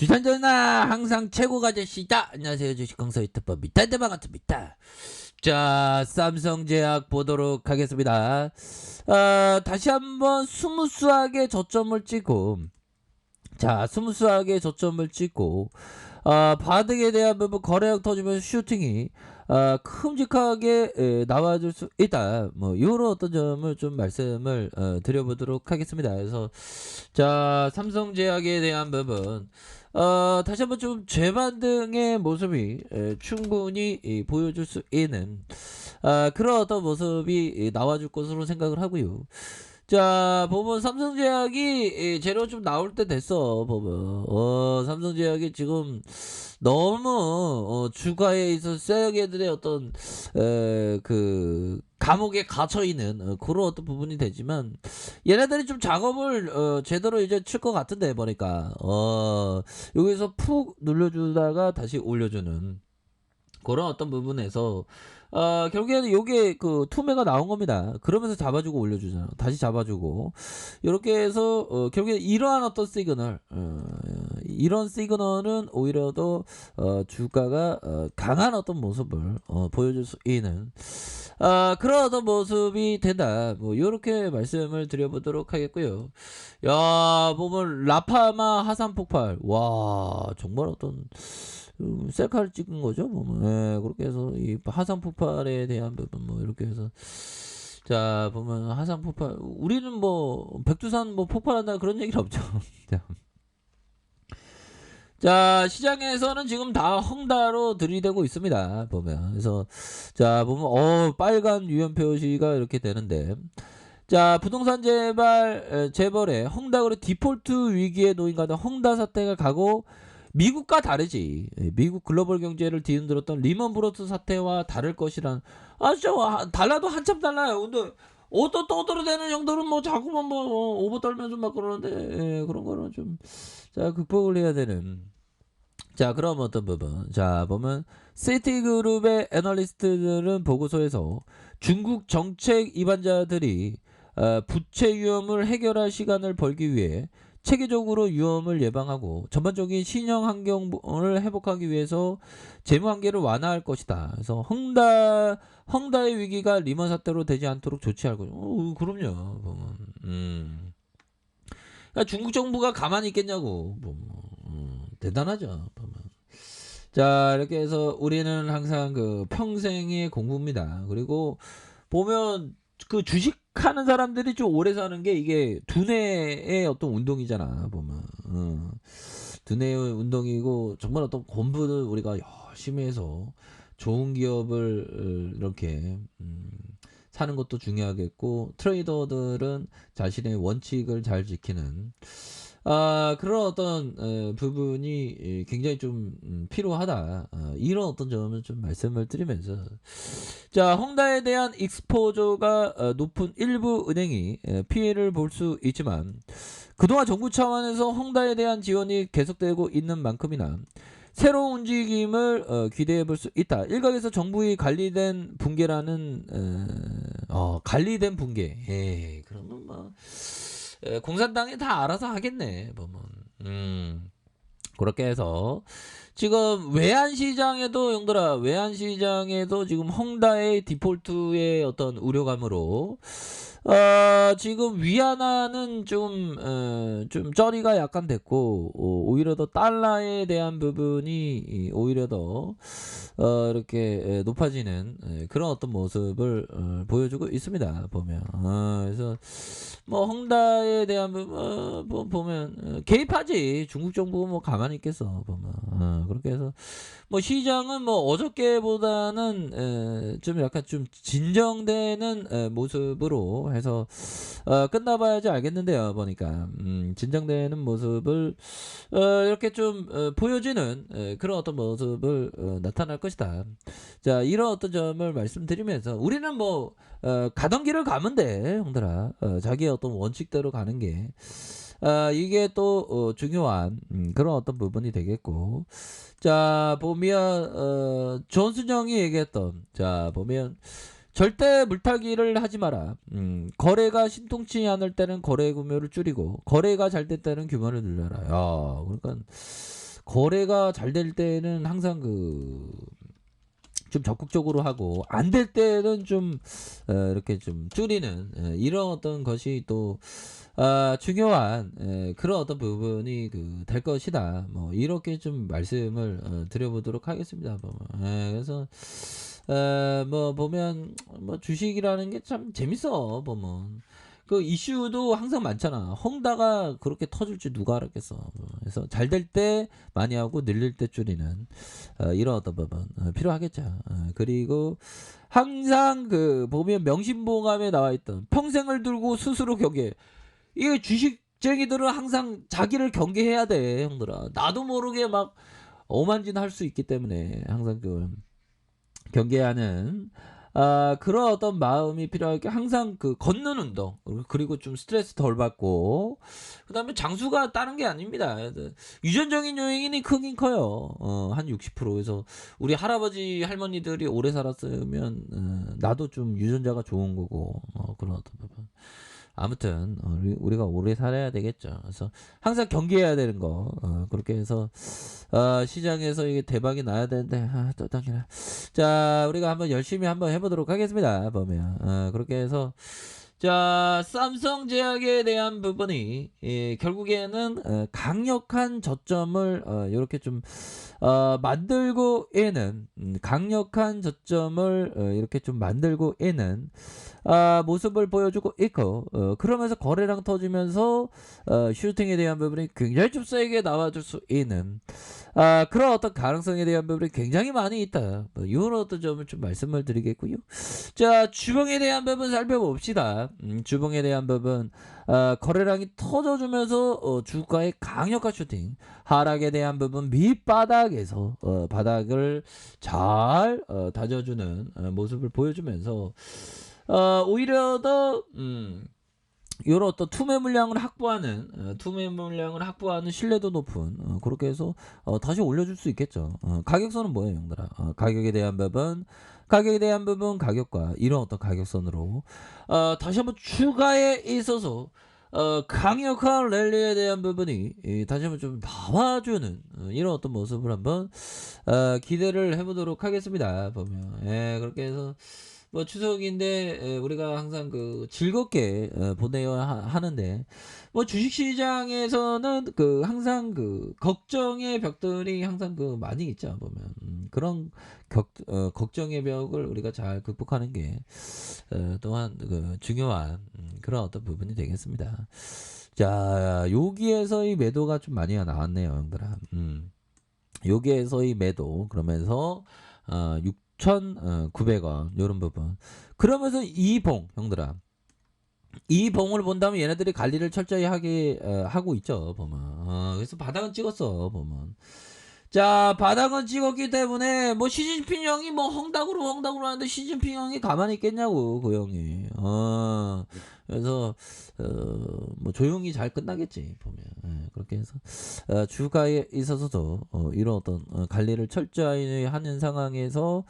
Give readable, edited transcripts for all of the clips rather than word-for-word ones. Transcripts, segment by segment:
주산전나 항상 최고가 되시다. 안녕하세요. 주식 강사 유튜버 밑단대 반갑습니다. 자, 삼성제약 보도록 하겠습니다. 다시 한번 스무스하게 저점을 찍고, 바둑에 대한 부분 거래량 터지면서 슈팅이 큼직하게 나와줄 수 있다. 뭐 이런 어떤 점을 좀 말씀을 드려보도록 하겠습니다. 그래서 자, 삼성제약에 대한 부분 다시 한번 좀 재반등의 모습이 충분히 보여줄 수 있는 그런 어떤 모습이 나와줄 것으로 생각을 하고요. 자, 보면 삼성제약이 재료 좀 나올 때 됐어. 보면 삼성제약이 지금 너무 주가에 있어서 셀러게들의 어떤 그 감옥에 갇혀 있는 그런 어떤 부분이 되지만 얘네들이 좀 작업을 제대로 이제 칠 것 같은데 보니까 여기서 푹 눌러주다가 다시 올려주는 그런 어떤 부분에서 결국에는 요게 그 투매가 나온 겁니다. 그러면서 잡아주고 올려주잖아. 다시 잡아주고 이렇게 해서 결국에 이러한 어떤 시그널 이런 시그널은 오히려 더 주가가 강한 어떤 모습을 보여줄 수 있는 그런 어떤 모습이 된다. 뭐 요렇게 말씀을 드려보도록 하겠고요. 야, 보면 라파마 하산 폭발. 와, 정말 어떤 셀카를 찍은 거죠. 보면 그렇게 해서 이 하산 폭발에 대한 부분 뭐 이렇게 해서 자, 보면 하산 폭발, 우리는 뭐 백두산 뭐 폭발한다 그런 얘기는 없죠. 자, 시장에서는 지금 다 헝다로 들이대고 있습니다. 보면 그래서 자, 보면 빨간 유연 표시가 이렇게 되는데, 자, 부동산 재벌의 헝다그룹 디폴트 위기에 놓인 가운데 헝다 사태가 가고, 미국과 다르지. 미국 글로벌 경제를 뒤흔들었던 리먼 브로스 사태와 다를 것이란. 진짜 달라도 한참 달라요. 근데 어떤 떠들어대는 형들은 뭐 자꾸만 뭐 오버 떨면서 막 그러는데 그런 거는 좀 자, 극복을 해야 되는. 자, 그럼 어떤 부분? 자, 보면 시티그룹의 애널리스트들은 보고서에서 중국 정책 위반자들이 부채 위험을 해결할 시간을 벌기 위해 체계적으로 위험을 예방하고 전반적인 신용 환경을 회복하기 위해서 재무 한계를 완화할 것이다. 그래서 헝다의 위기가 리먼 사태로 되지 않도록 조치할 거죠. 그럼요. 그러니까 중국 정부가 가만히 있겠냐고. 대단하죠. 보면. 자, 이렇게 해서 우리는 항상 그 평생의 공부입니다. 그리고 보면 그 주식하는 사람들이 좀 오래 사는 게 이게 두뇌의 어떤 운동이잖아. 보면 두뇌의 운동이고, 정말 어떤 공부를 우리가 열심히 해서 좋은 기업을 이렇게 사는 것도 중요하겠고, 트레이더들은 자신의 원칙을 잘 지키는 그런 어떤 부분이 굉장히 좀 필요하다. 이런 어떤 점을 좀 말씀을 드리면서, 자, 헝다에 대한 익스포저가 높은 일부 은행이 피해를 볼 수 있지만, 그동안 정부 차원에서 헝다에 대한 지원이 계속되고 있는 만큼이나 새로운 움직임을 기대해 볼 수 있다. 일각에서 정부의 관리된 붕괴라는 관리된 붕괴. 그러면 뭐 공산당이 다 알아서 하겠네. 보면 그렇게 해서 지금 외환시장에도, 형들아, 외환시장에도 지금 헝다의 디폴트의 어떤 우려감으로 지금 위안화는 좀 쩌리가 약간 됐고, 오히려 더 달러에 대한 부분이 오히려 더 이렇게 높아지는 그런 어떤 모습을 보여주고 있습니다. 보면 그래서 뭐 헝다에 대한 부분 보면 개입하지. 중국 정부가 뭐 가만히 있겠어. 보면 그렇게 해서 뭐 시장은 뭐 어저께보다는 좀 약간 좀 진정되는 모습으로 해서 끝나봐야지 알겠는데요. 보니까 진정되는 모습을 이렇게 좀 보여주는 그런 어떤 모습을 나타날 것이다. 자, 이런 어떤 점을 말씀드리면서 우리는 뭐 가던 길을 가면 돼, 형들아. 자기의 어떤 원칙대로 가는 게 이게 또 중요한 그런 어떤 부분이 되겠고, 자, 보면 존슨형이 얘기했던, 자, 보면 절대 물타기를 하지 마라. 거래가 신통치 않을 때는 거래 규모를 줄이고, 거래가 잘 될 때는 규모를 늘려라. 야, 그러니까 거래가 잘 될 때는 항상 좀 적극적으로 하고 안 될 때는 좀 이렇게 좀 줄이는 이런 어떤 것이 또 중요한 그런 어떤 부분이 될 것이다. 뭐 이렇게 좀 말씀을 드려보도록 하겠습니다. 그래서 뭐 보면 뭐 주식이라는 게 참 재밌어 보면. 그 이슈도 항상 많잖아. 헝다가 그렇게 터질 줄 누가 알았겠어. 그래서 잘 될 때 많이 하고 늘릴 때 줄이는 이런 어떤 부분 필요하겠죠. 그리고 항상 보면 명심보감에 나와 있던 평생을 들고 스스로 경계. 이게 주식쟁이들은 항상 자기를 경계해야 돼, 형들아. 나도 모르게 막 엄한 짓 할 수 있기 때문에 항상 경계하는 그런 어떤 마음이 필요하게 항상 걷는 운동 그리고 좀 스트레스 덜 받고 그다음에 장수가 다른 게 아닙니다. 유전적인 요인이 크긴 커요. 한 60%에서 우리 할아버지 할머니들이 오래 살았으면 나도 좀 유전자가 좋은 거고 그런 어떤 부분. 아무튼 우리가 오래 살아야 되겠죠. 그래서 항상 경계해야 되는 거 그렇게 해서 시장에서 이게 대박이 나야 되는데 또 당기나. 자 우리가 한번 열심히 한번 해보도록 하겠습니다. 보면 그렇게 해서 자 삼성제약에 대한 부분이 결국에는 강력한 저점을 이렇게 좀 만들고 에는 강력한 저점을 이렇게 좀 만들고 에는 모습을 보여주고 있고 그러면서 거래량 터지면서 슈팅에 대한 부분이 굉장히 좀 세게 나와줄 수 있는 그런 어떤 가능성에 대한 부분이 굉장히 많이 있다. 뭐 이런 어떤 점을 좀 말씀을 드리겠고요. 자 주봉에 대한 부분 살펴봅시다. 주봉에 대한 부분 거래량이 터져주면서 주가의 강력한 슈팅 하락에 대한 부분 밑바닥에서 바닥을 잘 다져주는 모습을 보여주면서 오히려 더 요런 어떤 투매 물량을 확보하는 신뢰도 높은 그렇게 해서 다시 올려줄 수 있겠죠. 가격선은 뭐예요, 형들아? 가격에 대한 부분, 가격과 이런 어떤 가격선으로 다시 한번 추가에 있어서 강력한 랠리에 대한 부분이 다시 한번 좀 나와주는 이런 어떤 모습을 한번 기대를 해보도록 하겠습니다. 보면 그렇게 해서 뭐 추석인데 우리가 항상 즐겁게 보내야 하는데 뭐 주식시장에서는 항상 걱정의 벽들이 항상 많이 있죠. 보면 그런 걱정의 벽을 우리가 잘 극복하는 게 또한 중요한 그런 어떤 부분이 되겠습니다. 자 여기에서 이 매도가 좀 많이 나왔네요, 형들아. 여기에서 이 매도 그러면서 6,900원 요런 부분. 그러면서 이봉 형들아. 이 봉을 본다면 얘네들이 관리를 철저히 하게 하고 있죠. 보면. 그래서 바닥은 찍었어. 보면. 자 바닥은 찍었기 때문에 뭐 시진핑 형이 뭐 헝다구로 하는데 시진핑 형이 가만히 있겠냐고 그 형이. 그래서 뭐 조용히 잘 끝나겠지 보면. 그렇게 해서 주가에 있어서도 이런 어떤 관리를 철저히 하는 상황에서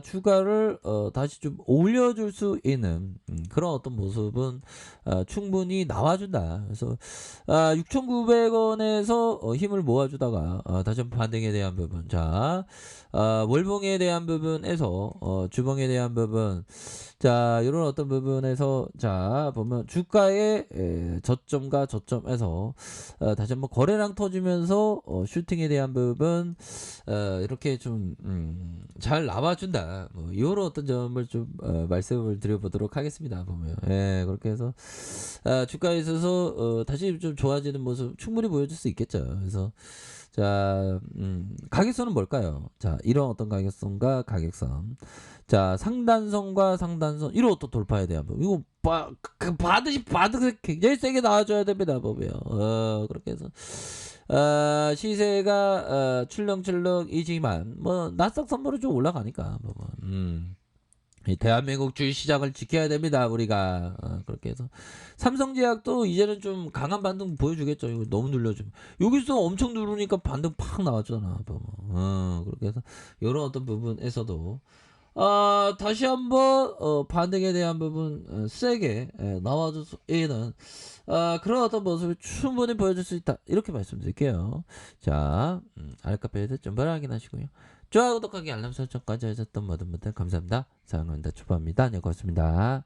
주가를 다시 좀 올려줄 수 있는 그런 어떤 모습은 충분히 나와준다. 그래서 6,900원에서 힘을 모아주다가 다시 한번 반등에 대한 부분, 자 월봉에 대한 부분에서 주봉에 대한 부분, 자 이런 어떤 부분에서 자 보면 주가의 저점과 저점에서 다시 한번 거래량 터지면서 슈팅에 대한 부분 이렇게 좀 잘 나와준다. 뭐 이런 어떤 점을 좀 말씀을 드려보도록 하겠습니다. 보면 그렇게 해서 주가에 있어서 다시 좀 좋아지는 모습 충분히 보여줄 수 있겠죠. 그래서 자 가격선은 뭘까요? 자 이런 어떤 가격선과 가격선, 자 상단선과 상단선 이런 어떤 돌파에 대한 부분, 이거 바닥이 굉장히 세게 나와줘야 됩니다. 보면 그렇게 해서 시세가 출렁출렁이지만 뭐 나스닥 선물은 좀 올라가니까 이 대한민국 주식시장을 지켜야 됩니다. 우리가 그렇게 해서 삼성제약도 이제는 좀 강한 반등 보여주겠죠. 이거 너무 눌려주면 여기서 엄청 누르니까 반등 팍 나왔잖아. 그렇게 해서 이런 어떤 부분에서도 다시 한번 반등에 대한 부분 세게 나와줘서 얘는 그런 어떤 모습을 충분히 보여줄 수 있다 이렇게 말씀드릴게요. 자, 알카페이드 좀 확인하시고요. 좋아요, 구독하기, 알람 설정까지 하셨던 모든 분들 감사합니다. 사랑합니다. 축복합니다. 네, 고맙습니다.